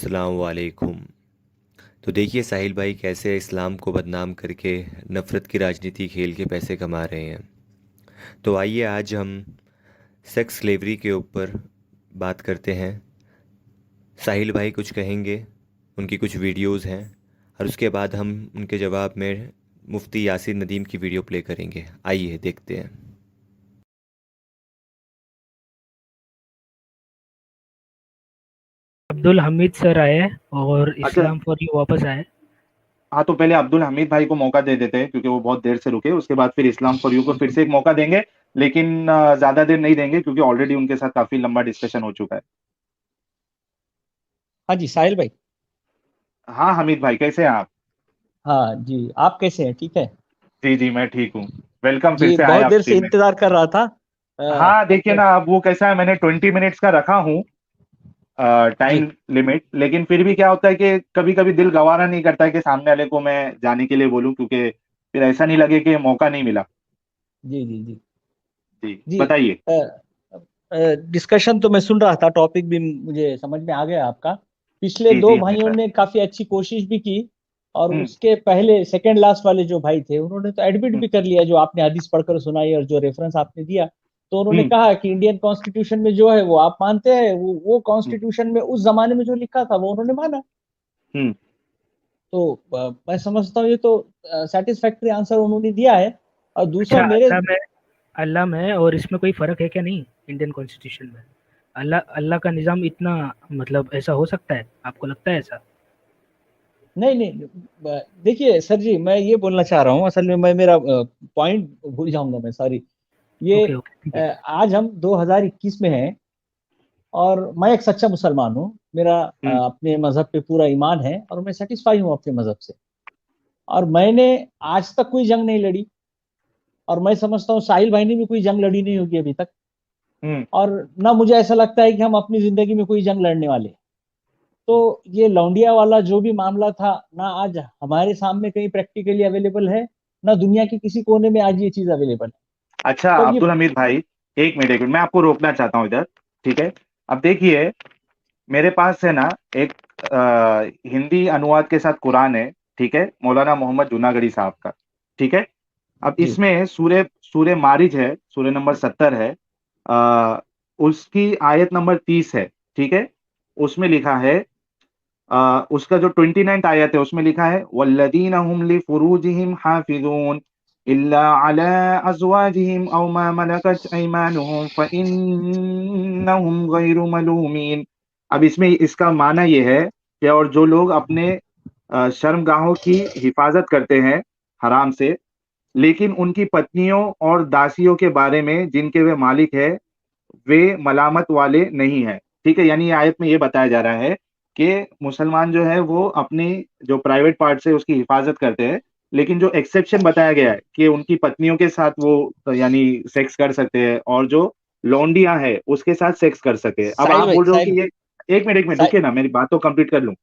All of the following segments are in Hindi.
अस्सलाम वालेकुम। तो देखिए साहिल भाई कैसे इस्लाम को बदनाम करके नफ़रत की राजनीति खेल के पैसे कमा रहे हैं। तो आइए आज हम सेक्स स्लेवरी के ऊपर बात करते हैं। साहिल भाई कुछ कहेंगे, उनकी कुछ वीडियोस हैं, और उसके बाद हम उनके जवाब में मुफ्ती यासिर नदीम की वीडियो प्ले करेंगे। आइए देखते हैं। अब्दुल हमीद सर आए और अच्छा। इस्लाम फॉर यू वापस आए। हाँ, तो पहले अब्दुल हमीद भाई को मौका दे देते हैं क्योंकि वो बहुत देर से रुके। उसके बाद फिर इस्लाम फॉर यू को फिर से एक मौका देंगे, लेकिन ज्यादा देर नहीं देंगे क्योंकि ऑलरेडी उनके साथ काफी लंबा डिस्कशन हो चुका है। हाँ जी साहिल भाई। हाँ हमीद भाई, कैसे हैं आप? हाँ जी, आप कैसे हैं? ठीक है जी जी, मैं ठीक हूँ। वेलकम, फिर जी, से आए बहुत आप देर से टीम में। इंतजार कर रहा था। हाँ देखिए ना, बट अब वो कैसा है, मैंने 20 मिनट्स का रखा हूँ जी टाइम लिमिट, लेकिन फिर भी क्या होता है कि कभी कभी दिल गवारा नहीं करता है कि सामने वाले को मैं जाने के लिए बोलूँ, क्योंकि फिर ऐसा नहीं लगे कि मौका नहीं मिला। जी जी जी जी जी। बताइए। डिस्कशन तो मैं सुन रहा था, टॉपिक भी मुझे समझ में आ गया आपका। पिछले जी दो जी हमीद भाइयों भाई। ने काफी अच्छी कोशिश भी की, और हम्म उसके पहले सेकंड लास्ट वाले जो भाई थे उन्होंने तो एडमिट हम्म भी कर लिया, जो आपने हदीस पढ़कर सुनाई और जो रेफरेंस आपने दिया। तो उन्होंने हम्म कहा कि इंडियन कॉन्स्टिट्यूशन में जो है वो आप मानते हैं, वो हम्म कॉन्स्टिट्यूशन में उस जमाने में जो लिखा था वो उन्होंने माना। हम्म। तो मैं समझता हूँ ये तो सेटिस्फैक्ट्री आंसर उन्होंने दिया है। और अच्छा, दूसरा मेरे अल्लाह में और इसमें कोई फ़र्क है क्या नहीं इंडियन कॉन्स्टिट्यूशन में? अल्लाह अल्लाह का निज़ाम इतना, मतलब ऐसा हो सकता है? आपको लगता है ऐसा? नहीं नहीं, देखिए सर जी, मैं ये बोलना चाह रहा हूँ, असल में मैं मेरा पॉइंट भूल जाऊंगा मैं, सॉरी। ये ओके ओके, ठीक है। आज हम 2021 में हैं, और मैं एक सच्चा मुसलमान हूँ। मेरा हम्म अपने मजहब पे पूरा ईमान है और मैं सेटिस्फाई हूँ अपने मजहब से। और मैंने आज तक कोई जंग नहीं लड़ी, और मैं समझता हूँ साहिल भाई ने भी कोई जंग लड़ी नहीं होगी अभी तक। हम्म। और ना मुझे ऐसा लगता है कि हम अपनी जिंदगी में कोई जंग लड़ने वाले हैं। तो ये लौंडिया वाला जो भी मामला था, ना आज हमारे सामने कहीं प्रैक्टिकली अवेलेबल है, ना दुनिया के किसी कोने में आज ये चीज अवेलेबल है। अच्छा तो ये अब्दुल हमीद भाई, एक मिनट मैं आपको रोकना चाहता हूँ इधर। ठीक है। अब देखिए, मेरे पास है ना एक हिंदी अनुवाद के साथ कुरान है। ठीक है, मौलाना मोहम्मद जूनागढ़ी साहब का। ठीक है। अब जी इसमें सूर्य सूर्य मारिज है, सूर्य नंबर 70 है। उसकी आयत नंबर 30 है। ठीक है। उसमें लिखा है, उसका जो 29th आयत है उसमें लिखा है, वल्लदीन हुम लिफुरूजिहिम हाफिजून इल्ला अला अज़वाजिहिम औ मा मलकत अयमानुहुम फइन्नहुम गैरु मलूमीन। अब इसमें इसका माना ये है कि और जो लोग अपने शर्मगाहों की हिफाजत करते हैं हराम से, लेकिन उनकी पत्नियों और दासियों के बारे में जिनके वे मालिक है, वे मलामत वाले नहीं हैं। ठीक है, यानी ये आयत में ये बताया जा रहा है कि मुसलमान जो है वो अपनी जो प्राइवेट पार्ट है उसकी हिफाजत करते हैं, लेकिन जो एक्सेप्शन बताया गया है कि उनकी पत्नियों के साथ वो यानी सेक्स कर सकते हैं, और जो लौंडियां है उसके साथ सेक्स कर सके। अब साहिल आप भाई, बोल रहे हो साहिल कि भाई, ये, एक मिनट साहिल रुके ना, मेरी बात तो कंप्लीट कर लूं।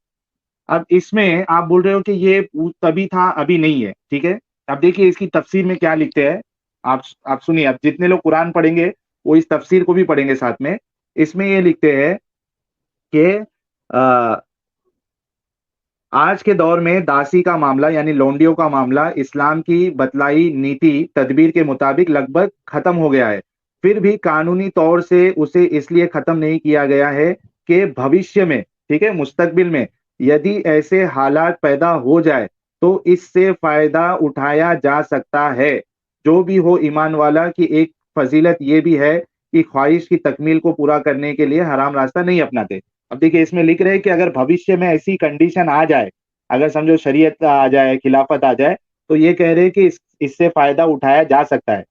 अब इसमें आप बोल रहे हो कि ये तभी था अभी नहीं है। ठीक है। अब देखिए इसकी तफसीर में क्या लिखते हैं। आप सुनिए, अब जितने लोग कुरान पढ़ेंगे वो इस तफसीर को भी पढ़ेंगे साथ में। इसमें ये लिखते हैं कि अ, आज के दौर में दासी का मामला यानी लौंडियों का मामला इस्लाम की बतलाई नीति तदबीर के मुताबिक लगभग खत्म हो गया है। फिर भी कानूनी तौर से उसे इसलिए खत्म नहीं किया गया है कि भविष्य में, ठीक है, मुस्तकबिल में यदि ऐसे हालात पैदा हो जाए तो इससे फायदा उठाया जा सकता है। जो भी हो ईमान वाला की एक फजीलत ये भी है कि ख्वाहिश की तकमील को पूरा करने के लिए हराम रास्ता नहीं अपनाते। अब देखिए इसमें लिख रहे हैं कि अगर भविष्य में ऐसी कंडीशन आ जाए, अगर समझो शरीयत आ जाए, खिलाफत आ जाए, तो ये कह रहे हैं कि इससे फायदा उठाया जा सकता है।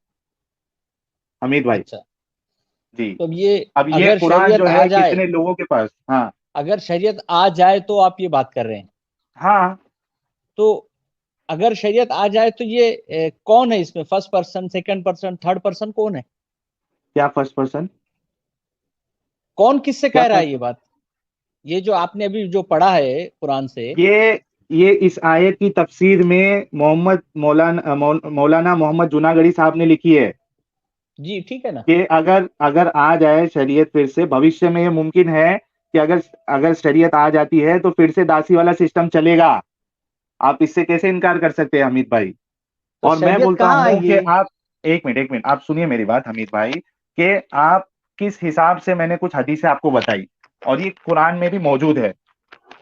हमीद भाई। अच्छा। जी। तो ये अब ये अगर कुरान शरीयत जो आ है जाए, कितने लोगों के पास। हाँ अगर शरीयत आ जाए तो आप ये बात कर रहे हैं? हाँ। तो अगर शरीयत आ जाए तो ये कौन है इसमें? First person, second person, third person, कौन है? क्या फर्स्ट पर्सन? कौन किससे क्या कह रहा है फर्स्ट? ये बात? ये जो आपने अभी जो पढ़ा है कुरान से। ये इस आयत की तफसीर में मौलाना मोहम्मद जूनागढ़ी साहब ने लिखी है जी ठीक है ना। कि अगर अगर आ जाए शरीयत फिर से भविष्य में, ये मुमकिन है कि अगर शरीयत आ जाती है तो फिर से दासी वाला सिस्टम चलेगा। आप इससे कैसे इनकार कर सकते हैं हमीद भाई? तो और मैं शरीयत बोलता कहाँ हूँ कि आएगी? आप एक मिनट आप सुनिए मेरी बात हमीद भाई, कि आप किस हिसाब से मैंने कुछ हदीसें आपको बताई और ये कुरान में भी मौजूद है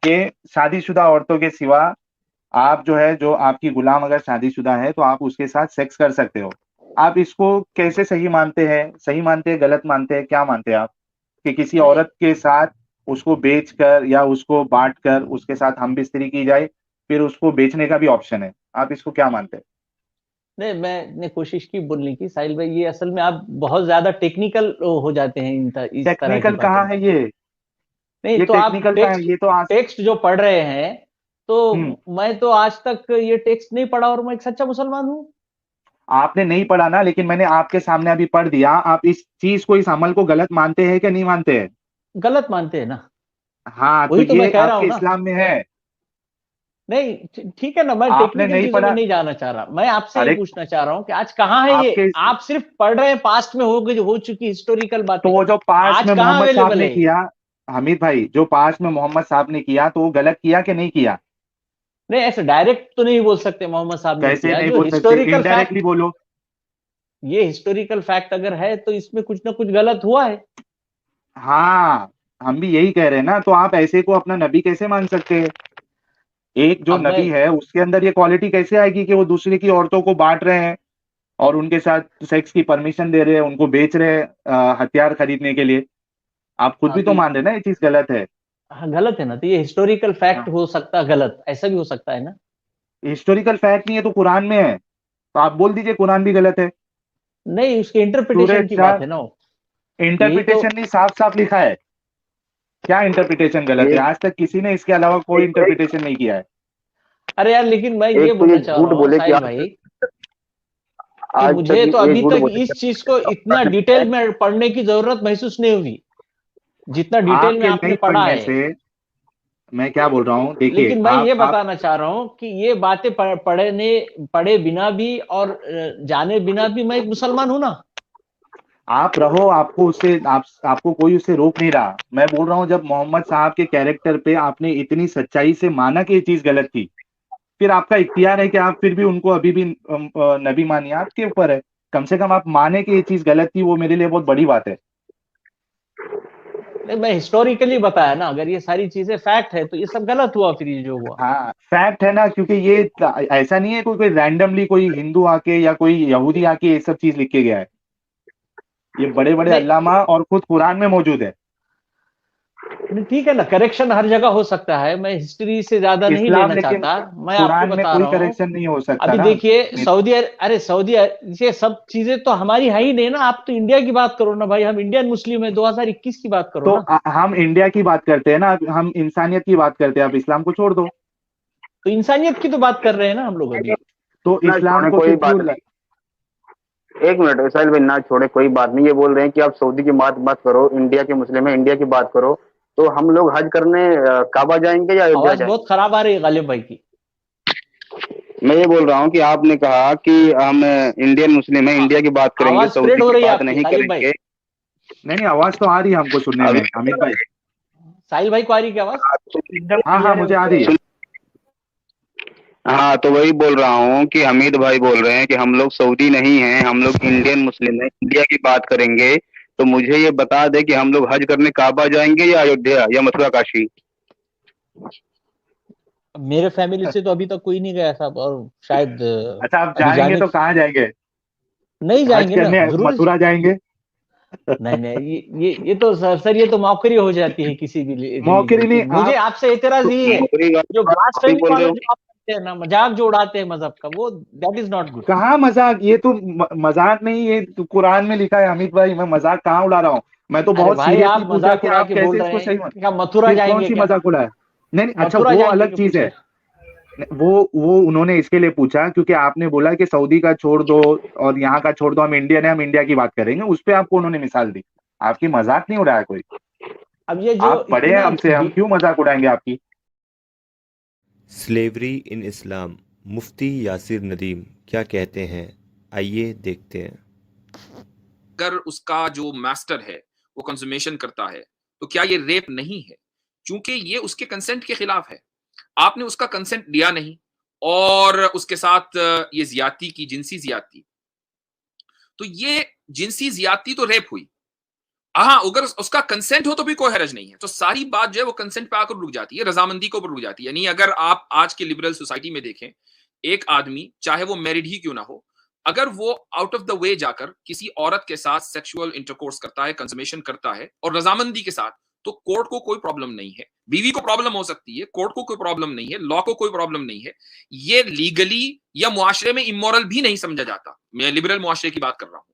कि शादीशुदा औरतों के सिवा आप जो है, जो आपकी गुलाम अगर शादीशुदा है तो आप उसके साथ सेक्स कर सकते हो। आप इसको कैसे सही मानते हैं? सही मानते हैं, गलत मानते हैं, क्या मानते हैं आप कि किसी नहीं औरत के साथ उसको बेच कर या उसको बांट कर उसके साथ हम बिस्तरी की जाए, फिर उसको बेचने का भी ऑप्शन है? आप इसको क्या मानते हैं? नहीं, मैंने कोशिश की बोलने की साहिल भाई, ये असल में आप बहुत ज्यादा टेक्निकल हो जाते हैं इस तरह की टेक्निकल बातों कहाँ में। है ये? नहीं ये तो आप टेक्निकल का है, टेक्स्ट ये तो आज। टेक्स्ट जो पढ़ रहे हैं, हम्म। तो मैं तो आज तक ये टेक्स्ट नहीं पढ़ा और मैं एक सच्चा मुसलमान हूँ। आपने नहीं पढ़ा ना, लेकिन मैंने आपके सामने अभी पढ़ दिया। आप इस चीज को, इस अमल को गलत मानते हैं कि नहीं मानते हैं? गलत मानते हैं ना, हाँ, तो वही तो मैं ये कह रहा आपके हूँ ना। इस्लाम में है। नहीं ठीक है ना, मैं आपने टेक्निकल नहीं चीजों में पढ़ा। नहीं जाना चाह रहा, मैं आपसे ये अरे, पूछना चाह रहा हूँ कि आज कहाँ है ये? आपके आप सिर्फ पढ़ रहे हैं पास्ट में हो चुकी हिस्टोरिकल तो बातें, वो जो पास्ट आज में कहाँ मोहम्मद साहब अवेलेबल ने है? किया, हमीद भाई, जो पास्ट में मोहम्मद साहब ने किया तो वो गलत किया कि नहीं किया? नहीं, ऐसे डायरेक्ट तो नहीं बोल सकते मोहम्मद साहब ने कैसे किया, नहीं जो बोल सकते? हिस्टोरिकल फैक्ट, इनडायरेक्टली बोलो। ये हिस्टोरिकल फैक्ट अगर है तो इसमें कुछ ना कुछ गलत हुआ है। हाँ, हम भी यही कह रहे हैं ना, तो आप ऐसे को अपना नबी कैसे मान सकते हैं? एक जो अब मैं नबी है उसके अंदर ये क्वालिटी कैसे आएगी कि वो दूसरे की औरतों को बांट रहे हैं और उनके साथ सेक्स की परमिशन दे रहे हैं, उनको बेच रहे हैं हथियार खरीदने के लिए? आप खुद हाँ भी तो तो मान रहे हैं ना ये चीज गलत है। हाँ गलत है ना, तो ये हिस्टोरिकल फैक्ट हाँ, हो सकता है गलत, ऐसा भी हो सकता है ना। हिस्टोरिकल फैक्ट नहीं है तो कुरान में है, तो आप बोल दीजिए कुरान भी गलत है। नहीं, उसके सूरह इंटरप्रिटेशन की बात 4, है ना वो। यही तो। इंटरप्रिटेशन नहीं, साफ साफ लिखा है। क्या इंटरप्रिटेशन गलत है? ये आज तक किसी ने इसके अलावा कोई एक इंटरप्रिटेशन नहीं किया है। अरे यार, लेकिन मैं ये एक तो ये बोलना चाह झूठ रहा हूँ बोले कि साहिल आज भाई, कि आज तक मुझे तो ये अभी झूठ तक बोले इस चीज को इतना डिटेल में पढ़ने की जरूरत महसूस नहीं हुई जितना डिटेल में आपके आपने नहीं पढ़ा पढ़ने है। से, मैं क्या बोल रहा हूँ, देखिए लेकिन मैं ये आप बताना चाह रहा हूँ कि ये बातें पढ़े बिना भी और जाने बिना भी मैं एक मुसलमान हूं ना। आप रहो, आपको उससे आपको कोई उससे रोक नहीं रहा। मैं बोल रहा हूँ जब मोहम्मद साहब के कैरेक्टर पे आपने इतनी सच्चाई से माना कि ये चीज गलत थी, फिर आपका इख्तियार है कि आप फिर भी उनको अभी भी नबी मानिए, आपके ऊपर है। कम से कम आप माने कि ये चीज गलत थी, वो मेरे लिए बहुत बड़ी बात है। नहीं, मैं हिस्टोरिकली बताया ना, अगर ये सारी चीजें फैक्ट है तो ये सब गलत हुआ, फिर ये जो हुआ। हाँ, फैक्ट है ना, क्योंकि ये ऐसा नहीं है कोई कोई रैंडमली कोई हिंदू आके या कोई यहूदी आके ये सब चीज लिख के गया है। ये बड़े बड़े नहीं अल्लामा और खुद कुरान में मौजूद है। नहीं, ठीक है ना, करेक्शन हर जगह हो सकता है, मैं हिस्ट्री से ज्यादा नहीं इस्लाम, लेना लेकिन चाहता, मैं आपको कुरान में बता कोई रहा हूँ। करेक्शन नहीं हो सकता अभी ना। देखिए नहीं, ये सब चीजें तो हमारी है ही नहीं ना, आप तो इंडिया की बात करो ना भाई, हम इंडियन मुस्लिम है, 2021 की बात करो तो ना। हम इंडिया की बात करते हैं ना, हम इंसानियत की बात करते हैं, आप इस्लाम को छोड़ दो। तो इंसानियत की तो बात कर रहे हैं ना हम लोग अभी। तो ना इस्लाम छोड़े को कोई फिर बात क्यों नहीं। एक मिनट विशाल भाई, ना छोड़े कोई बात नहीं। ये बोल रहे हैं कि आप सऊदी की बात मत करो, इंडिया के मुस्लिम है, इंडिया की बात करो। तो हम लोग हज करने काबा जाएंगे या अयोध्या आवाज बहुत जाएंगे? खराब आ रही है गालिब भाई की। मैं ये बोल रहा हूँ कि आपने कहा कि हम इंडियन मुस्लिम है, आ- इंडिया की बात करेंगे, आवाज सऊदी स्प्रेड हो की रही है बात आपकी नहीं गालिब भाई। करेंगे। नहीं नहीं, आवाज तो आ रही है हमको सुनने में अभी अमित भाई। साहिल भाई को आ रही है क्या आवाज? एकदम हाँ हाँ, क्लियर है मुझे आ उसको। रही है। हाँ, तो वही बोल रहा हूँ कि हमीद भाई बोल रहे हैं कि हम लोग सऊदी नहीं हैं, हम लोग इंडियन मुस्लिम हैं, इंडिया की बात करेंगे। तो मुझे ये बता दे कि हम लोग हज करने काबा जाएंगे या अयोध्या या मथुरा काशी? मेरे फैमिली से तो अभी तक कोई नहीं गया साहब, और शायद अच्छा, आप अभी जाएंगे जाने तो कहाँ जाएंगे? नहीं हज जाएंगे ना करने जरूर। मथुरा जाएंगे? नहीं नहीं, ये तो सर ये तो मौकरी हो जाती है किसी भी मौके रिलीजन की। नहीं मुझे आप आपसे एतराज तो, ये है, नौकरी जो वाली बात भी ब्लास्फेमी बोल रहे वाला हो? जो आप करते हैं ना, मजाक जो उड़ाते हैं मजहब का, वो दैट इज नॉट गुड। कहाँ मजाक? ये तो मजाक नहीं, ये तो कुरान में लिखा है अमित भाई, मैं मजाक कहाँ उड़ा रहा हूँ? मैं तो अरे बहुत भाई, सीरियसली आप पूछा मजाक कि उड़ा आप के कैसे बोल रहे इसको हैं सही मान। कि हम मथुरा फिर कौन जाएंगे सी क्या? मजाक उड़ाया? नहीं नहीं, अच्छा मथुरा वो जाएंगे अलग क्या चीज पूछे? है। वो उन्होंने इसके लिए पूछा क्योंकि आपने बोला कि सऊदी का छोड़ दो और यहाँ का छोड़ दो, हम इंडियन है, हम इंडिया की बात करेंगे, उस पे आपको उन्होंने मिसाल दी। आपकी मजाक नहीं उड़ाया कोई। अब ये जो आप पढ़े हैं इतना हमसे, हम क्यों मजाक उड़ाएंगे आपकी? स्लेवरी इन इस्लाम, मुफ्ती यासिर नदीम क्या कहते हैं, आइए देखते हैं। अगर उसका जो मास्टर है वो कंज्यूमेशन करता है तो क्या ये रेप नहीं है? क्योंकि ये उसके कंसेंट के खिलाफ है। आपने उसका कंसेंट लिया नहीं और उसके साथ ये ज्यादती की, जिनसी ज्यादती, तो ये जिनसी ज्यादती तो रेप हुई। हाँ, अगर उसका कंसेंट हो तो भी कोई हरज नहीं है। तो सारी बात जो है वो कंसेंट पे आकर रुक जाती है, रजामंदी के ऊपर रुक जाती है। यानी अगर आप आज के लिबरल सोसाइटी में देखें, एक आदमी चाहे वो मैरिड ही क्यों ना हो, अगर वो आउट ऑफ द वे जाकर किसी औरत के साथ सेक्सुअल इंटरकोर्स करता है, कंजम्मेशन करता है और रजामंदी के साथ, तो कोर्ट को कोई प्रॉब्लम नहीं है। बीवी को प्रॉब्लम हो सकती है, कोर्ट को कोई प्रॉब्लम नहीं है, लॉ को कोई प्रॉब्लम नहीं है। ये लीगली या मुआशरे में इमोरल भी नहीं समझा जाता। मैं लिबरल मुआशरे की बात कर रहा हूं।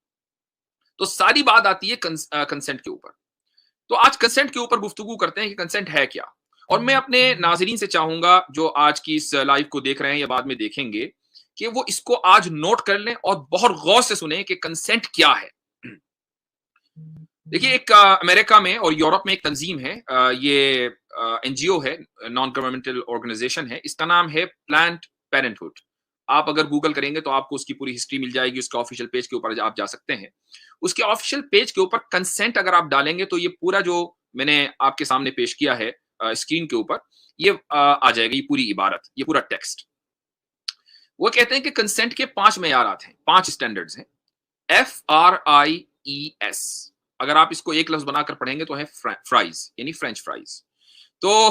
तो सारी बात आती है कंसेंट के ऊपर। तो आज कंसेंट के ऊपर गुफ्तगू करते हैं कि कंसेंट है क्या। और मैं अपने नाजरीन से चाहूंगा जो आज की इस लाइव को देख रहे हैं या बाद में देखेंगे, कि वो इसको आज नोट कर लें और बहुत गौर से सुने कि कंसेंट क्या है। देखिए, एक अमेरिका में और यूरोप में एक तंजीम है, ये एनजीओ है, नॉन गवर्नमेंटल ऑर्गेनाइजेशन है, इसका नाम है प्लान्ड पेरेंटहुड। आप अगर गूगल करेंगे तो आपको उसकी पूरी हिस्ट्री मिल जाएगी, उसके ऑफिशियल पेज के ऊपर आप जा सकते हैं। उसके ऑफिशियल पेज के ऊपर कंसेंट अगर आप डालेंगे तो ये पूरा जो मैंने आपके सामने पेश किया है स्क्रीन के ऊपर, ये आ जाएगा, ये पूरी इबारत, ये पूरा टेक्स्ट। वो कहते हैं कि कंसेंट के 5 मेयारात हैं, 5 स्टैंडर्ड्स हैं। FRIES, अगर आप इसको एक लफ्ज बनाकर पढ़ेंगे तो है फ्राइज, यानी फ्रेंच फ्राइज। तो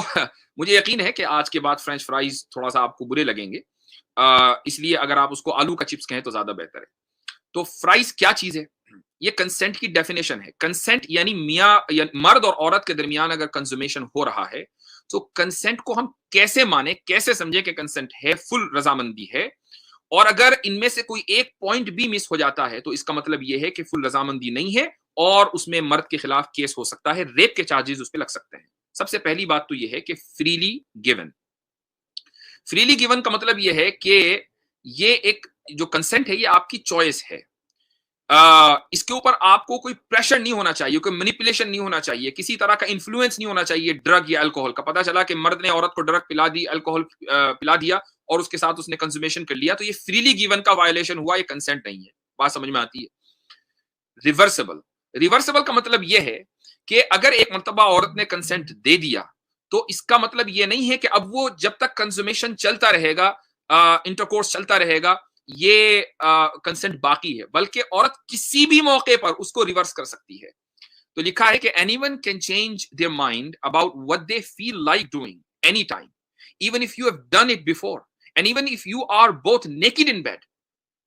मुझे यकीन है कि आज के बाद फ्रेंच फ्राइज थोड़ा सा आपको बुरे लगेंगे, इसलिए अगर आप उसको आलू का चिप्स कहें तो ज्यादा बेहतर है। तो फ्राइज क्या चीज है? ये कंसेंट की डेफिनेशन है। कंसेंट यानी मियां या मर्द और औरत के दरमियान अगर कंज्यूमेशन हो रहा है तो कंसेंट को हम कैसे माने, कैसे समझे कि कंसेंट है, फुल रजामंदी है। और अगर इनमें से कोई एक पॉइंट भी मिस हो जाता है तो इसका मतलब यह है कि फुल रजामंदी नहीं है और उसमें मर्द के खिलाफ केस हो सकता है, रेप के चार्जेस उस पर लग सकते हैं। सबसे पहली बात तो यह है कि फ्रीली गिवन। फ्रीली गिवन का मतलब यह है कि ये एक जो कंसेंट है ये आपकी चॉइस है। इसके ऊपर आपको कोई प्रेशर नहीं होना चाहिए, कोई मैनिपुलेशन नहीं होना चाहिए, किसी तरह का इन्फ्लुएंस नहीं होना चाहिए ड्रग या अल्कोहल का। पता चला कि मर्द ने औरत को ड्रग पिला दी, अल्कोहल पिला दिया और उसके साथ उसने कंज्यूमेशन कर लिया, तो ये फ्रीली गिवन का वायलेशन हुआ, ये कंसेंट नहीं है। बात समझ में आती है? रिवर्सेबल। रिवर्सेबल का मतलब यह है कि अगर एक मर्तबा औरत ने कंसेंट दे दिया तो इसका मतलब यह नहीं है कि अब वो जब तक कंज्यूमेशन चलता रहेगा, इंटरकोर्स चलता रहेगा, ये कंसेंट बाकी है, बल्कि औरत किसी भी मौके पर उसको रिवर्स कर सकती है। तो लिखा है कि anyone can change their mind about what they feel like doing any time, even if you have done it before and even if you are both naked in bed.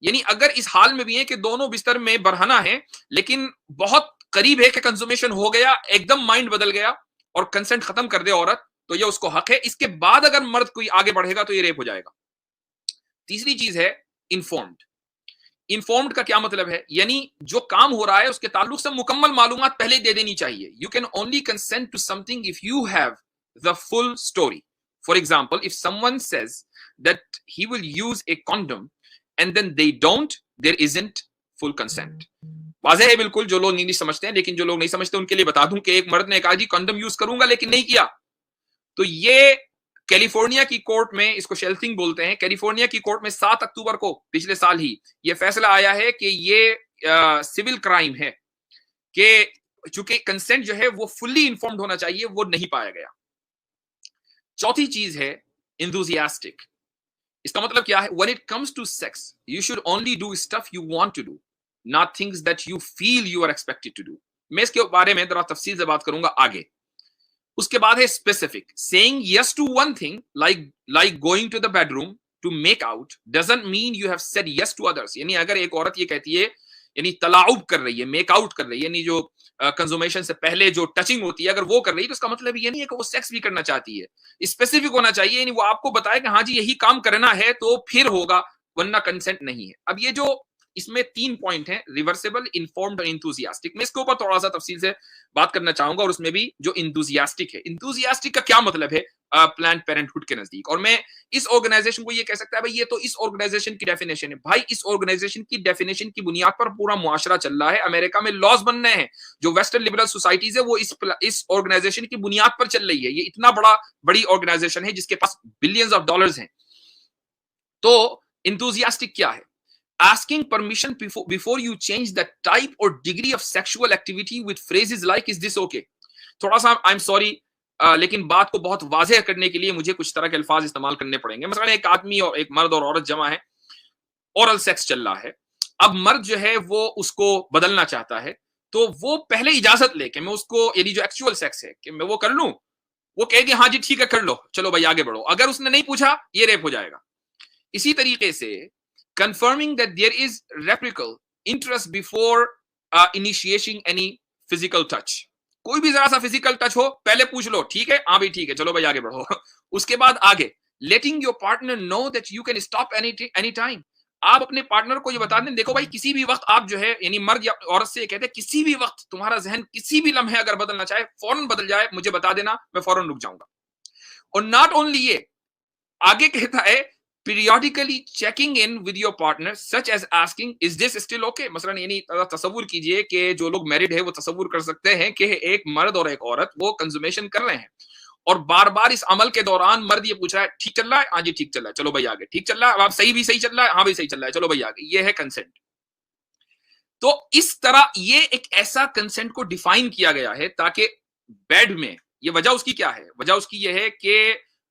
यानी अगर इस हाल में भी है कि दोनों बिस्तर में बरहना है, लेकिन बहुत करीब है कि कंज्यूमेशन हो गया, एकदम माइंड बदल गया और कंसेंट खत्म कर दे औरत, तो ये उसको हक है। इसके बाद अगर मर्द कोई आगे बढ़ेगा तो ये रेप हो जाएगा। तीसरी चीज है इन्फॉर्म्ड। इन्फॉर्म्ड का क्या मतलब है? यानी जो काम हो रहा है उसके ताल्लुक से मुकम्मल मालूमात पहले दे देनी चाहिए। You can only consent to something if you have the full story. For example, if someone says that he will use a condom and then they don't, there isn't full consent. वाज़ेह है बिल्कुल, जो लोग इंग्लिश समझते हैं, लेकिन जो लोग नहीं समझते उनके लिए बता दूं कि एक मर्द ने कहा जी कंडम यूज करूंगा लेकिन नहीं किया, तो ये कैलिफोर्निया की कोर्ट में, इसको शेल्थिंग बोलते हैं, कैलिफोर्निया की कोर्ट में 7 अक्टूबर को पिछले साल ही ये फैसला आया है कि ये सिविल क्राइम है कि चूंकि कंसेंट जो है वो फुल्ली इन्फॉर्म्ड होना चाहिए, वो नहीं पाया गया। चौथी चीज है इंथुसियास्टिक। इसका मतलब क्या है? When it comes to sex, you should only do stuff you want to do, not things that you feel you are expected to do. मैं इसके बारे में जरा तफसील से बात करूंगा आगे। उसके बाद है specific. Saying yes to one thing, like going to the bedroom to make out, doesn't mean you have said yes to others. यानी अगर एक औरत ये कहती है, यानी तलाउब कर रही है, मेक आउट कर रही है, यानी जो कंज्यूमेशन से पहले जो टचिंग होती है, अगर वो कर रही है तो इसका मतलब ये नहीं है कि वो सेक्स भी करना चाहती है। स्पेसिफिक होना चाहिए, यानी वो आपको बताए कि हाँ जी यही काम करना है तो फिर होगा, वरना कंसेंट नहीं है। अब ये जो इसमें 3 पॉइंट हैं, रिवर्सेबल, इन्फॉर्म्ड और इंथुसियास्टिक, मैं इसके ऊपर थोड़ा सा तफसील से बात करना चाहूंगा। और उसमें भी जो इंथुसियास्टिक है, इंथुसियास्टिक का क्या मतलब है प्लान्ड पेरेंटहुड के नजदीक? और मैं इस ऑर्गेनाइजेशन को ये कह सकता है भाई ये तो इस ऑर्गेनाइजेशन की डेफिनेशन है। भाई इस ऑर्गेनाइजेशन की डेफिनेशन की बुनियाद पर पूरा मुआशरा चल रहा है। अमेरिका में लॉज बन रहे हैं, जो वेस्टर्न लिबरल सोसाइटीज है वो इस ऑर्गेनाइजेशन की बुनियाद पर चल रही है। ये इतना बड़ी ऑर्गेनाइजेशन है जिसके पास बिलियंस ऑफ डॉलर्स हैं। तो इंथुसियास्टिक क्या है? Asking permission before you change the type or degree of sexual activity with phrases like is this okay? थोड़ा सा आई एम सॉरी, लेकिन बात को बहुत वाज़ेह करने के लिए मुझे कुछ तरह के अल्फाज इस्तेमाल करने पड़ेंगे। मसलन एक आदमी और एक मर्द और औरत जमा है, ओरल सेक्स चल रहा है। अब मर्द जो है वो उसको बदलना चाहता है, तो वो पहले इजाजत ले कि मैं उसको, यानी जो एक्चुअल सेक्स है कि मैं वो कर लूं, वो कहेगी हाँ जी ठीक है कर लो, चलो भाई आगे बढ़ो। अगर उसने नहीं पूछा, ये रेप हो जाएगा। इसी तरीके से confirming that there is reciprocal interest before initiating any physical touch. कोई भी जरा सा फिजिकल टच हो, पहले पूछ लो, ठीक है हाँ भाई ठीक है चलो भाई आगे बढ़ो। उसके बाद आगे लेटिंग your partner know that you can stop any time. आप अपने पार्टनर को ये बता दें, देखो भाई किसी भी वक्त आप जो है, यानी मर्द या औरत से ये कहते हैं किसी भी वक्त तुम्हारा जहन किसी भी लम्हे अगर बदलना चाहे, फौरन बदल जाए, मुझे बता देना, मैं फौरन रुक जाऊंगा। और नॉट ओनली ये, आगे कहता है periodically checking in with your partner such as asking is this still okay. मसलन यानी तसव्वुर कीजिए कि जो लोग मैरिड है वो तसव्वुर कर सकते हैं कि एक मर्द और एक औरत वो कंज्यूमेशन कर रहे हैं, और बार बार इस अमल के दौरान मर्द ये पूछ रहा है ठीक चल रहा है, हाँ जी ठीक चल रहा है, चलो भाई आगे, ठीक चल रहा है, अब आप सही चल रहा है, हाँ भाई सही चल रहा है, चलो भाई आगे। ये है कंसेंट। तो इस तरह ये एक ऐसा कंसेंट को डिफाइन किया गया है ताकि बेड में, ये वजह उसकी क्या है, वजह उसकी ये है कि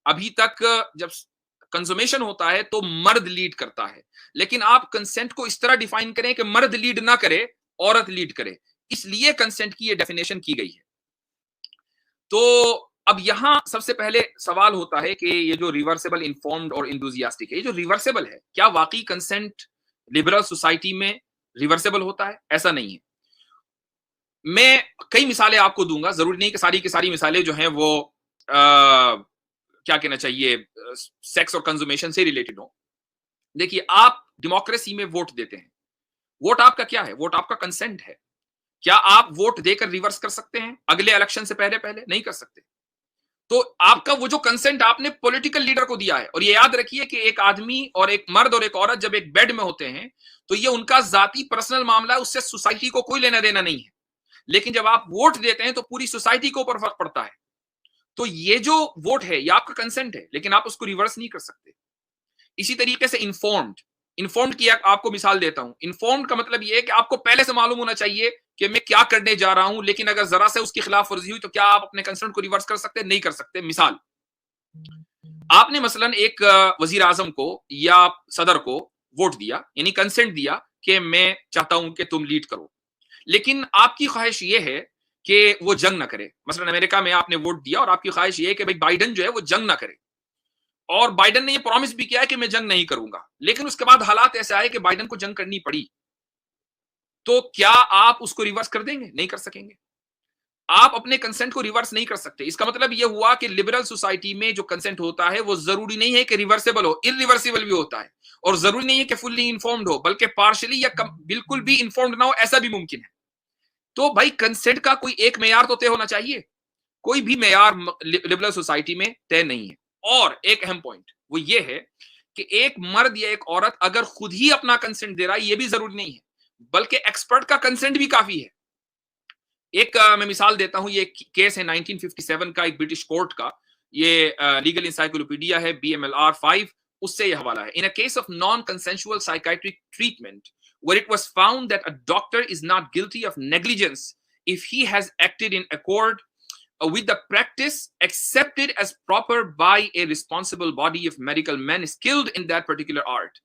अभी तक जब कंज्यूमेशन होता है तो मर्द लीड करता है, लेकिन आप कंसेंट को इस तरह डिफाइन करें कि मर्द लीड ना करे, औरत लीड करे, इसलिए कंसेंट की ये डेफिनेशन की गई है। तो अब यहां सबसे पहले सवाल होता है कि ये जो रिवर्सेबल, इन्फॉर्म्ड और इंथुजियास्टिक है, ये जो रिवर्सेबल है, क्या वाकई कंसेंट लिबरल सोसाइटी में रिवर्सेबल होता है? ऐसा नहीं है। मैं कई मिसालें आपको दूंगा, जरूरी नहीं कि सारी की सारी मिसालें जो हैं वो क्या कहना चाहिए सेक्स और कंज्यूमेशन से रिलेटेड हो। देखिए, आप डेमोक्रेसी में वोट देते हैं, वोट आपका क्या है? वोट आपका कंसेंट है। क्या आप वोट देकर रिवर्स कर सकते हैं अगले इलेक्शन से पहले? नहीं कर सकते। तो आपका वो जो कंसेंट आपने पॉलिटिकल लीडर को दिया है, और ये याद रखिए कि एक आदमी और एक मर्द और एक औरत जब एक बेड में होते हैं तो ये उनका जाती पर्सनल मामला है, उससे सोसाइटी को कोई लेना देना नहीं है। लेकिन जब आप वोट देते हैं तो पूरी सोसाइटी के ऊपर फर्क पड़ता है। तो ये जो वोट है ये आपका कंसेंट है, लेकिन आप उसको रिवर्स नहीं कर सकते। इसी तरीके से इन्फॉर्म्ड की आपको मिसाल देता हूं। इन्फॉर्म्ड का मतलब यह है कि आपको पहले से मालूम होना चाहिए कि मैं क्या करने जा रहा हूं, लेकिन अगर जरा से उसकी खिलाफ वर्जी हुई तो क्या आप अपने कंसर्न को रिवर्स कर सकते? नहीं कर सकते। मिसाल, आपने मसलन एक वजीर आजम को या सदर को वोट दिया, यानी कंसेंट दिया कि मैं चाहता हूं कि तुम लीड करो, लेकिन आपकी ख्वाहिश यह है कि वो जंग ना करे। मसलन अमेरिका में आपने वोट दिया और आपकी ख्वाहिश यह है कि भाई बाइडन जो है वो जंग ना करे, और बाइडन ने ये प्रॉमिस भी किया है कि मैं जंग नहीं करूंगा, लेकिन उसके बाद हालात ऐसे आए कि बाइडन को जंग करनी पड़ी। तो क्या आप उसको रिवर्स कर देंगे? नहीं कर सकेंगे। आप अपने कंसेंट को रिवर्स नहीं कर सकते। इसका मतलब यह हुआ कि लिबरल सोसाइटी में जो कंसेंट होता है वो जरूरी नहीं है कि रिवर्सेबल हो, इरिवर्सिबल भी होता है, और जरूरी नहीं है कि फुल्ली इन्फॉर्म्ड हो, बल्कि पार्शियली या बिल्कुल भी इन्फॉर्म्ड ना हो, ऐसा भी मुमकिन है। तो भाई कंसेंट का कोई एक मेयार तो तय होना चाहिए। कोई भी मेयार लिबरल सोसाइटी में तय नहीं है। और एक अहम पॉइंट वो ये है कि एक मर्द या एक औरत अगर खुद ही अपना कंसेंट दे रहा है, ये भी जरूरी नहीं है, बल्कि एक्सपर्ट का कंसेंट भी काफी है। एक मैं मिसाल देता हूं, ये केस है 1957 का, एक ब्रिटिश कोर्ट का, ये लीगल इंसाइक्लोपीडिया है BMLR 5, उससे यह हवाला है। In a case of non consensual psychiatric treatment where it was found that a doctor is not guilty of negligence if he has acted in accord with the practice accepted as proper by a responsible body of medical men skilled in that particular art.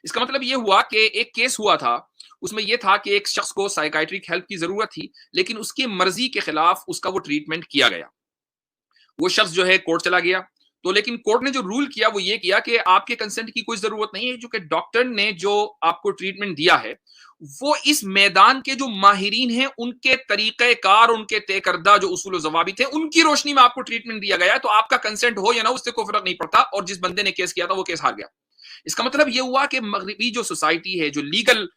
इसका मतलब ये हुआ कि एक केस हुआ था, उसमें यह था कि एक शख्स को साइकाइट्रिक हेल्प की जरूरत थी, लेकिन उसकी मर्जी के खिलाफ उसका वो ट्रीटमेंट किया गया। वो शख्स जो है कोर्ट चला गया, तो लेकिन कोर्ट ने जो रूल किया वो ये किया कि आपके कंसेंट की कोई जरूरत नहीं है, जो कि डॉक्टर ने जो आपको ट्रीटमेंट दिया है वो इस मैदान के जो माहिरीन हैं उनके तरीक़ेकार, उनके तय करदा जो उसूल ज़वाबित हैं, उनकी रोशनी में आपको ट्रीटमेंट दिया गया है। तो आपका कंसेंट हो या ना, उससे कोई फर्क नहीं पड़ता, और जिस बंदे ने केस किया था वो केस हार गया। इसका मतलब ये हुआ कि मगरिबी जो सोसाइटी है, जो लीगल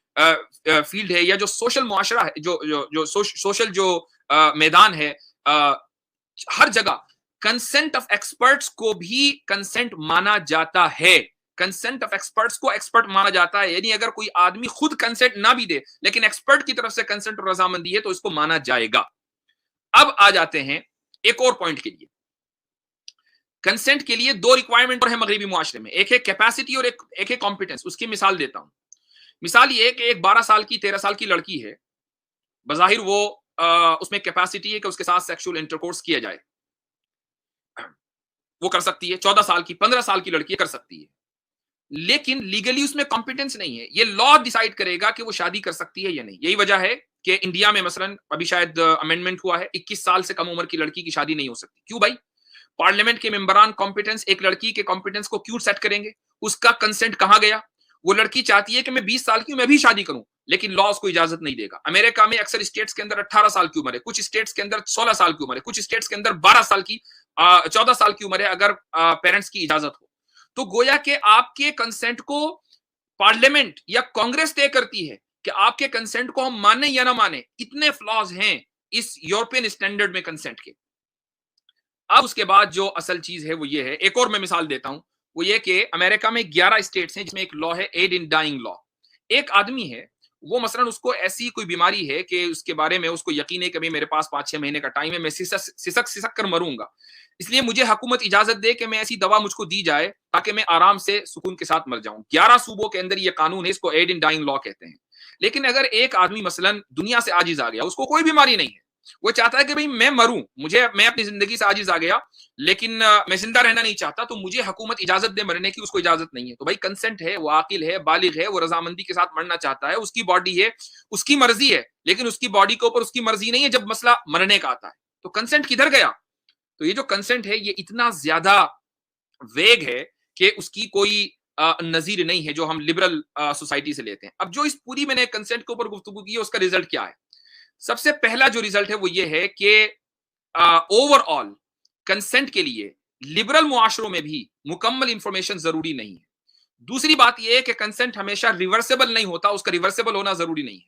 फील्ड है, या जो सोशल मुआशरा है, जो सोशल जो मैदान है, हर जगह कंसेंट ऑफ एक्सपर्ट्स को भी कंसेंट माना जाता है। कंसेंट ऑफ एक्सपर्ट्स को एक्सपर्ट माना जाता है, यानी अगर कोई आदमी खुद कंसेंट ना भी दे लेकिन एक्सपर्ट की तरफ से कंसेंट और रजामंदी है तो इसको माना जाएगा। अब आ जाते हैं एक और पॉइंट के लिए। कंसेंट के लिए दो रिक्वायरमेंट और है मगरिबी मुआशरे में, एक है कैपेसिटी और एक है कॉम्पिटेंस। उसकी मिसाल देता हूं। मिसाल ये है कि एक 12 साल की 13 साल की लड़की है, बज़ाहिर वो उसमें कैपेसिटी है कि उसके साथ सेक्सुअल इंटरकोर्स किया जाए, वो कर सकती है। 14 साल की 15 साल की लड़की कर सकती है, लेकिन लीगली उसमें कॉम्पिटेंस नहीं है। ये लॉ डिसाइड करेगा कि वो शादी कर सकती है या नहीं। यही वजह है कि इंडिया में मसलन अभी शायद अमेंडमेंट हुआ है, 21 साल से कम उम्र की लड़की की शादी नहीं हो सकती। क्यों भाई? पार्लियामेंट के मेंबरान कॉम्पिटेंस एक लड़की के कॉम्पिटेंस को क्यों सेट करेंगे? उसका कंसेंट कहां गया? वो लड़की चाहती है कि मैं 20 साल की हूं, मैं भी शादी करूं, लेकिन लॉ उसको इजाजत नहीं देगा। अमेरिका में अक्सर स्टेट्स के अंदर 18 साल की उम्र है, कुछ स्टेट्स के अंदर 16 साल की उम्र है, कुछ स्टेट्स के अंदर 12 साल की 14 साल की उम्र है, अगर पेरेंट्स की इजाजत हो। तो गोया के आपके कंसेंट को पार्लियामेंट या कांग्रेस तय करती है कि आपके कंसेंट को हम माने या ना माने। इतने फ्लॉज हैं इस यूरोपियन स्टैंडर्ड में कंसेंट के। अब उसके बाद जो असल चीज है वो ये है, एक और मैं मिसाल देता हूं, वो ये कि अमेरिका में 11 स्टेट्स हैं जिसमें एक लॉ है एड इन डाइंग लॉ। एक आदमी है, वो मसलन उसको ऐसी कोई बीमारी है कि उसके बारे में उसको यकीन है कि भाई मेरे पास 5-6 महीने का टाइम है, मैं सिसक कर मरूंगा, इसलिए मुझे हुकूमत इजाजत दे कि मैं ऐसी दवा मुझको दी जाए ताकि मैं आराम से सुकून के साथ मर जाऊं। 11 सूबों के अंदर ये कानून है, इसको एड इन डाइंग लॉ कहते हैं। लेकिन अगर एक आदमी मसलन दुनिया से आजिज आ गया, उसको कोई बीमारी नहीं है, वो चाहता है कि भाई मैं मरूं, मैं अपनी जिंदगी से आजिज आ गया, लेकिन मैं जिंदा रहना नहीं चाहता, तो मुझे हुकूमत इजाजत दे मरने की, उसको इजाजत नहीं है। तो भाई कंसेंट है, वो आकिल है, बालिग है, वो रजामंदी के साथ मरना चाहता है, उसकी बॉडी है, उसकी मर्जी है, लेकिन उसकी बॉडी के ऊपर उसकी मर्जी नहीं है जब मसला मरने का आता है। तो कंसेंट किधर गया? तो ये जो कंसेंट है ये इतना ज्यादा वेग है कि उसकी कोई नजीर नहीं है जो हम लिबरल सोसाइटी से लेते हैं। अब जो इस पूरी मैंने कंसेंट के ऊपर गुफ्तगू की है, उसका रिजल्ट क्या है? सबसे पहला जो रिजल्ट है वो ये है कि ओवरऑल कंसेंट के लिए लिबरल मुआशरों में भी मुकम्मल इंफॉर्मेशन जरूरी नहीं है। दूसरी बात यह है कि कंसेंट हमेशा रिवर्सेबल नहीं होता, उसका रिवर्सेबल होना जरूरी नहीं है।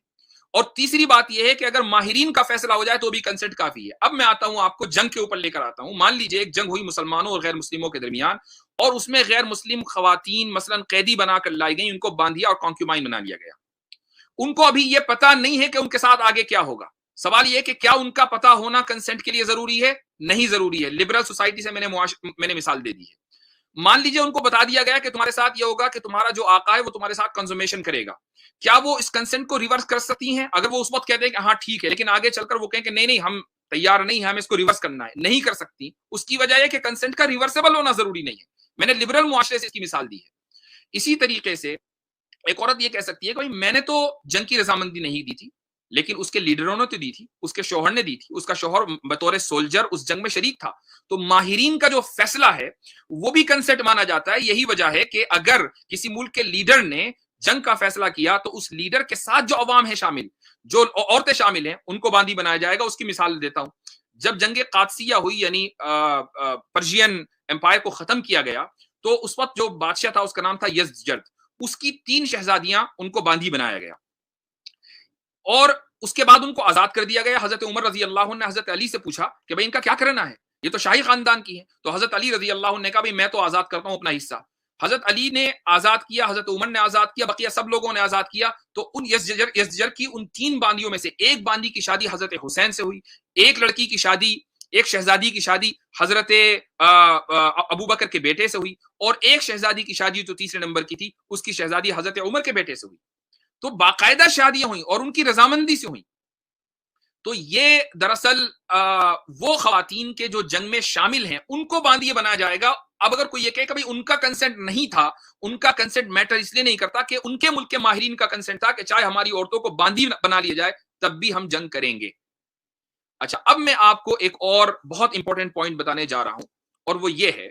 और तीसरी बात यह है कि अगर माहिरीन का फैसला हो जाए तो भी कंसेंट काफी है। अब मैं आता हूं, आपको जंग के ऊपर लेकर आता हूं। मान लीजिए एक जंग हुई मुसलमानों और गैर मुस्लिमों के दरमियान, और उसमें गैर मुस्लिम खवातीन मसलन कैदी बनाकर लाई गई, उनको बांध दिया और कॉन्क्यूमाइन बना लिया गया। उनको अभी यह पता नहीं है कि उनके साथ आगे क्या होगा। सवाल यह है कि क्या उनका पता होना कंसेंट के लिए जरूरी है? नहीं जरूरी है। लिबरल सोसाइटी से मैंने मिसाल दे दी है। मान लीजिए उनको बता दिया गया कि तुम्हारे साथ यह होगा कि तुम्हारा जो आका है वो तुम्हारे साथ कंज्यूमेशन करेगा। क्या वो इस कंसेंट को रिवर्स कर सकती हैं? अगर वो उस वक्त कहते हैं कि हाँ ठीक है, लेकिन आगे चलकर वो कहें कि नहीं नहीं हम तैयार नहीं है, हमें इसको रिवर्स करना है, नहीं कर सकती। उसकी वजह है कि कंसेंट का रिवर्सेबल होना जरूरी नहीं है। मैंने लिबरल मुआशरे से इसकी मिसाल दी है। इसी तरीके से एक औरत ये कह सकती है कि भाई मैंने तो जंग की रजामंदी नहीं दी थी, लेकिन उसके लीडरों ने तो दी थी, उसके शौहर ने दी थी, उसका शौहर बतौर सोल्जर उस जंग में शरीक था। तो माहिरीन का जो फैसला है वो भी कंसेंट माना जाता है। यही वजह है कि अगर किसी मुल्क के लीडर ने जंग का फैसला किया तो उस लीडर के साथ जो अवाम है शामिल, जो औरतें शामिल हैं, उनको बांदी बनाया जाएगा। उसकी मिसाल देता हूं, जब जंग कादसिया हुई यानी पर्शियन एम्पायर को खत्म किया गया, तो उस वक्त जो बादशाह था उसका नाम था यज़दजर्द, उसकी 3 शहजादियां, उनको बांदी बनाया गया और उसके बाद उनको आजाद कर दिया गया। हजरत उमर रजी अल्लाह ने हजरत अली से पूछा कि भाई इनका क्या करना है, ये तो शाही खानदान की है। तो हजरत अली रजी अल्लाह ने कहा भाई मैं तो आजाद करता हूं अपना हिस्सा। हजरत अली ने आजाद किया, हजरत उमर ने आजाद किया, बकिया सब लोगों ने आजाद किया। तो उन यज़दजर की उन 3 बांदियों में से एक बांदी की शादी हजरत हुसैन से हुई, एक लड़की की शादी, एक शहजादी की शादी हजरत अबू बकर के बेटे से हुई, और एक शहजादी की शादी जो तीसरे नंबर की थी उसकी शहजादी हजरत उमर के बेटे से हुई। तो बाकायदा शादियां हुई और उनकी रजामंदी से हुई। तो ये दरअसल वो खवातीन के जो जंग में शामिल हैं उनको बांदिए बनाया जाएगा। अब अगर कोई ये कहे कि भाई उनका कंसेंट नहीं था, उनका कंसेंट मैटर इसलिए नहीं करता कि उनके मुल्क के माहिरीन का कंसेंट था कि चाहे हमारी औरतों को बांदी बना लिया जाए तब भी हम जंग करेंगे। अच्छा, अब मैं आपको एक और बहुत इंपॉर्टेंट पॉइंट बताने जा रहा हूं, और वो ये है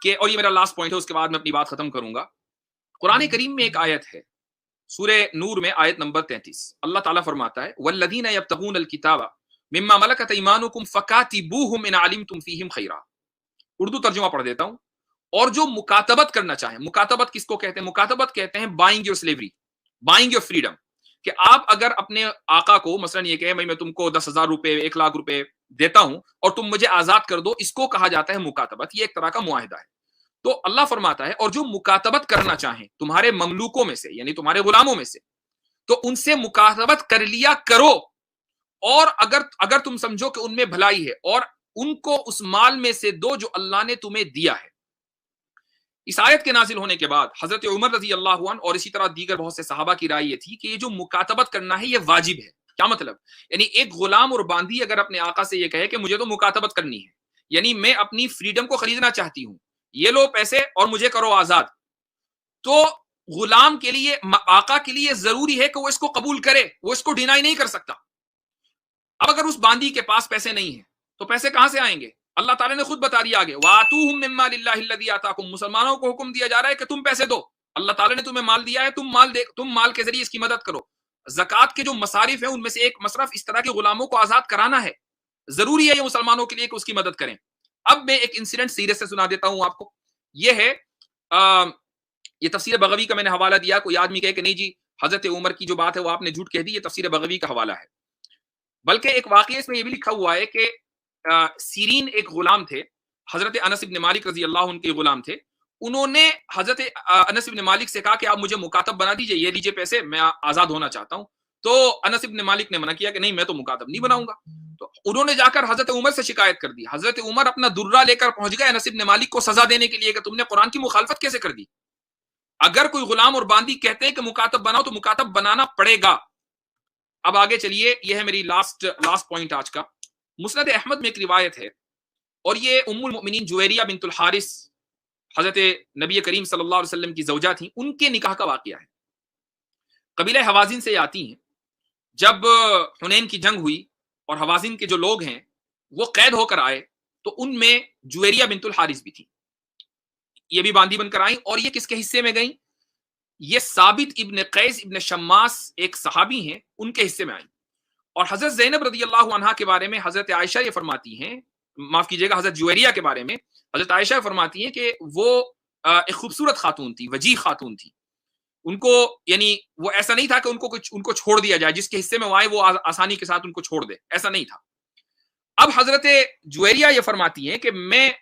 कि, और ये मेरा लास्ट पॉइंट है, उसके बाद मैं अपनी बात खत्म करूंगा। कुरान करीम में एक आयत है, सूरे नूर में आयत नंबर 33, अल्लाह ताला फरमाता है वल्लज़ीना यब्तगूनल किताबा मिम्मा मलकत ऐमानुकुम फकातिबूहुम इन अलिमतुम फीहिम खैरा। उर्दू तर्जुमा पढ़ देता हूं। और जो मुकातबत करना चाहे, मुकातबत किसको कहते हैं? मुकातबत कहते हैं buying your slavery, buying your freedom. कि आप अगर अपने आका को मसलन ये कहें भाई मैं तुमको 10,000 रुपए 1 लाख रुपए देता हूं और तुम मुझे आजाद कर दो, इसको कहा जाता है मुकातबत। ये एक तरह का मुआहिदा है। तो अल्लाह फरमाता है और जो मुकातबत करना चाहें तुम्हारे ममलूकों में से यानी तुम्हारे गुलामों में से, तो उनसे मुकातबत कर लिया करो। और अगर तुम समझो कि उनमें भलाई है, और उनको उस माल में से दो जो अल्लाह ने तुम्हें दिया है। इस आयत के नाजिल होने के बाद हजरत उमर रजी अल्लाह अन्हु और इसी तरह दीगर बहुत से सहाबा की राय ये थी कि ये जो मुकातबत करना है ये वाजिब है। क्या मतलब? यानी एक गुलाम और बांदी अगर अपने आका से ये कहे कि मुझे तो मुकातबत करनी है, यानी मैं अपनी फ्रीडम को खरीदना चाहती हूं, ये लो पैसे और मुझे करो आजाद, तो गुलाम के लिए, आका के लिए जरूरी है कि वो इसको कबूल करे, वो इसको डिनाई नहीं कर सकता। अब अगर उस बांदी के पास पैसे नहीं है तो पैसे कहां से आएंगे? अल्लाह ताला ने खुद बता दिया आगे, वातूहुम मिम्मा लिल्लाहि अल्लज़ी आताकुम, मुसलमानों को हुक्म दिया जा रहा है कि तुम पैसे दो, अल्लाह ताला ने तुम्हें माल दिया है, तुम माल के जरिए इसकी मदद करो। ज़कात के जो मसारिफ है उनमें से एक मसरफ इस तरह के गुलामों को आजाद कराना है, जरूरी है ये मुसलमानों के लिए कि उसकी मदद करें। अब मैं एक इंसिडेंट सीरत से सुना देता हूं आपको। ये है ये तफसीर बगवी का मैंने हवाला दिया। कोई आदमी कहे कि नहीं जी हजरत उमर की जो बात है वो आपने झूठ कह दी, ये तफसीर बगवी का हवाला है। बल्कि एक वाकया इसमें यह भी लिखा हुआ है कि सीरीन एक गुलाम थे, हजरत अनस इब्न मालिक रजी अल्लाह उनके गुलाम थे। उन्होंने हजरत अनस इब्न मालिक से कहा कि आप मुझे मुकातब बना दीजिए, ये लीजिए पैसे, मैं आजाद होना चाहता हूं। तो अनस इब्न मालिक ने मना किया कि नहीं, मैं तो मुकातब नहीं बनाऊंगा। तो उन्होंने जाकर हजरत उमर से शिकायत कर दी। हजरत उमर अपना दुर्रा लेकर पहुंच गए अनस इब्न मालिक को सजा देने के लिए कि तुमने कुरान की मुखालफत कैसे कर दी। अगर कोई गुलाम और बांदी कहते हैं कि मुकातब बनाओ तो मुकातब बनाना पड़ेगा। अब आगे चलिए, यह है मेरी लास्ट पॉइंट आज का। मुस्नद अहमद में एक रिवायत है और ये उम्मुल मोमिनीन जुवैरिया बिनतुल हारिस हजरत नबी करीम सल्लल्लाहु अलैहि वसल्लम की ज़ौजा थी, उनके निकाह का वाकया है। कबीला हवाजिन से आती हैं। जब हुनैन की जंग हुई और हवाजिन के जो लोग हैं वो कैद होकर आए तो उनमें जुवैरिया बिनतुल हारिस भी थी, ये भी बांदी बनकर आई। और ये किसके हिस्से में गई? ये साबित इब्न कैस इब्न शम्मास एक सहाबी हैं, उनके हिस्से में आई। और हजरत ज़ैनब रज़ी अल्लाहु अन्हा के बारे में हजरत आयशा ये फरमाती हैं, माफ कीजिएगा, हजरत जुवैरिया के बारे में हजरत आयशा फरमाती हैं कि वो एक खूबसूरत खातून थी, वजी खातून थी। उनको यानी वो ऐसा नहीं था कि उनको छोड़ दिया जाए, जिसके हिस्से में वो आए वो आसानी के साथ उनको छोड़ दे, ऐसा नहीं था। अब हजरत जुवैरिया ये फरमाती हैं कि मैं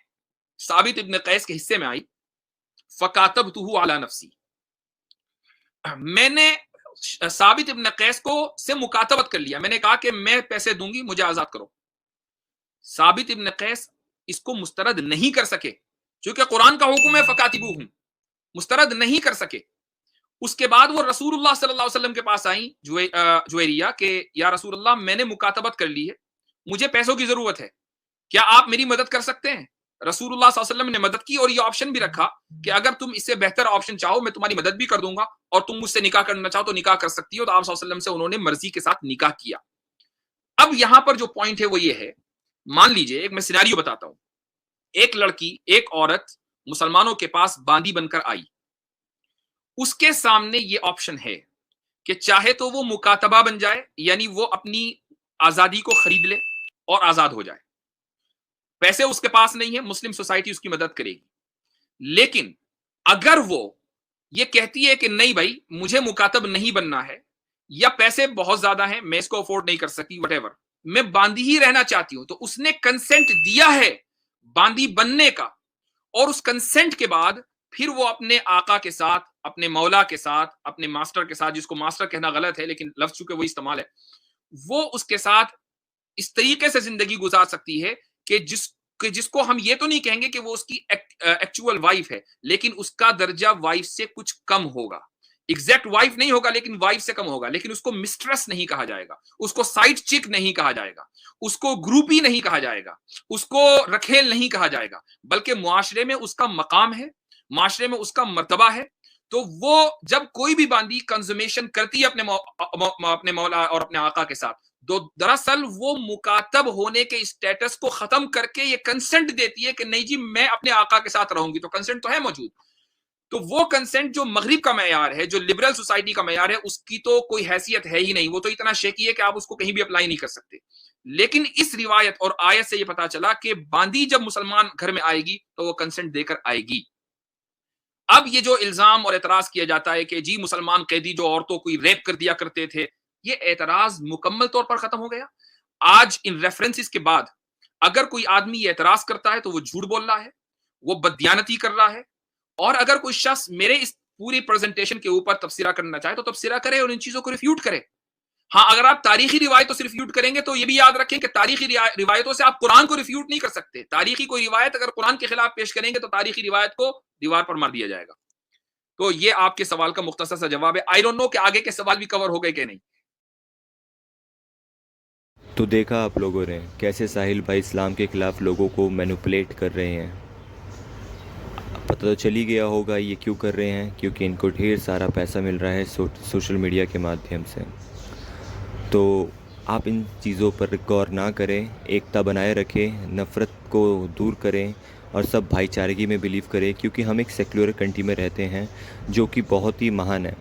साबित इब्न कैस के हिस्से में आई, फकातबतुहु अला नफ्सी, मैंने साबित इब्न कैस को से मुकातबत कर लिया, मैंने कहा कि मैं पैसे दूंगी, मुझे आजाद करो। साबित इब्न कैस इसको मुस्तरद नहीं कर सके, क्योंकि कुरान का हुक्म है फकातिबूहुम, मुस्तरद नहीं कर सके। उसके बाद वो रसूलुल्लाह सल्लल्लाहु अलैहि वसल्लम के पास आई जुवैरिया के, या रसूलुल्लाह मैंने मुकातबत कर ली है, मुझे पैसों की जरूरत है, क्या आप मेरी मदद कर सकते हैं? रसूलुल्लाह सल्लल्लाहु अलैहि वसल्लम ने मदद की और ये ऑप्शन भी रखा कि अगर तुम इससे बेहतर ऑप्शन चाहो मैं तुम्हारी मदद भी कर दूंगा और तुम मुझसे निकाह करना चाहो तो निकाह कर सकती हो। तो आप सल्लल्लाहु अलैहि वसल्लम से उन्होंने मर्जी के साथ निकाह किया। अब यहां पर जो पॉइंट है वो ये है, मान लीजिए एक मैं सिनेरियो बताता हूं, एक लड़की, एक औरत मुसलमानों के पास बांदी बनकर आई, उसके सामने ये ऑप्शन है कि चाहे तो वो मुकातबा बन जाए, यानी वो अपनी आजादी को खरीद ले और आजाद हो जाए, पैसे उसके पास नहीं है, मुस्लिम सोसाइटी उसकी मदद करेगी। लेकिन अगर वो ये कहती है कि नहीं भाई मुझे मुकातब नहीं बनना है, या पैसे बहुत ज्यादा हैं, मैं इसको अफोर्ड नहीं कर सकती, वटेवर, मैं बांदी ही रहना चाहती हूं, तो उसने कंसेंट दिया है बांदी बनने का। और उस कंसेंट के बाद फिर वो अपने आका के साथ, अपने मौला के साथ, अपने मास्टर के साथ, जिसको मास्टर कहना गलत है लेकिन लफ्ज चूंकि वो इस्तेमाल है, वो उसके साथ इस तरीके से जिंदगी गुजार सकती है कि जिसको हम ये तो नहीं कहेंगे कि वो उसकी एक्चुअल वाइफ है, लेकिन उसका दर्जा वाइफ से कुछ कम होगा। एग्जैक्ट वाइफ नहीं होगा लेकिन वाइफ से कम होगा। लेकिन उसको मिस्ट्रेस नहीं कहा जाएगा, उसको साइड चिक नहीं कहा जाएगा, उसको ग्रुपी नहीं कहा जाएगा, उसको रखेल नहीं कहा जाएगा, बल्कि मुआशरे में उसका मकाम है, माशरे में उसका मर्तबा है। तो वो जब कोई भी बांदी कंज्यूमेशन करती है अपने मौला और अपने आका के साथ, तो दरअसल वो मुकातब होने के स्टेटस को खत्म करके ये कंसेंट देती है कि नहीं जी मैं अपने आका के साथ रहूंगी। तो कंसेंट तो है मौजूद। तो वो कंसेंट जो मगरिब का मयार है, जो लिबरल सोसाइटी का मयार है, उसकी तो कोई हैसियत है ही नहीं। वो तो इतना शेकी है कि आप उसको कहीं भी अप्लाई नहीं कर सकते। लेकिन इस रिवायत और आयत से ये पता चला कि बांदी जब मुसलमान घर में आएगी तो वो कंसेंट देकर आएगी। अब ये जो इल्जाम और एतराज किया जाता है कि जी मुसलमान कैदी जो औरतों को रेप कर दिया करते थे, ये एतराज मुकम्मल तौर पर खत्म हो गया। आज इन रेफरेंसेस के बाद अगर कोई आदमी ये एतराज करता है तो वो झूठ बोल रहा है, वो बददियानती कर रहा है। और अगर कोई शख्स मेरे इस पूरी प्रेजेंटेशन के ऊपर तफसीरा करना चाहे तो तफसीरा करे और इन चीजों को रिफ्यूट करे। हाँ, अगर आप तारीखी रिवायतों से रिफ्यूट करेंगे तो ये भी याद रखें कि तारीखी रिवायतों से आप कुरान को रिफ्यूट नहीं कर सकते। तारीखी कोई रिवायत अगर कुरान के खिलाफ पेश करेंगे तो तारीखी रिवायत को दीवार पर मार दिया जाएगा। तो ये आपके सवाल का मुख्तसर सा जवाब है। आई डोंट नो कि आगे के सवाल भी कवर हो गए कि नहीं। तो देखा आप लोगों ने कैसे साहिल भाई इस्लाम के ख़िलाफ़ लोगों को मैनिपुलेट कर रहे हैं। पता तो चल ही गया होगा ये क्यों कर रहे हैं, क्योंकि इनको ढेर सारा पैसा मिल रहा है सोशल मीडिया के माध्यम से। तो आप इन चीज़ों पर गौर ना करें, एकता बनाए रखें, नफ़रत को दूर करें और सब भाईचारगी में बिलीव करें, क्योंकि हम एक सेक्युलर कंट्री में रहते हैं जो कि बहुत ही महान है।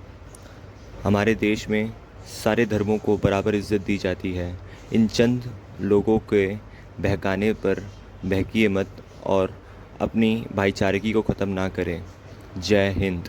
हमारे देश में सारे धर्मों को बराबर इज़्ज़त दी जाती है। इन चंद लोगों के बहकाने पर बहकिए मत और अपनी भाईचारगी को ख़त्म ना करें। जय हिंद।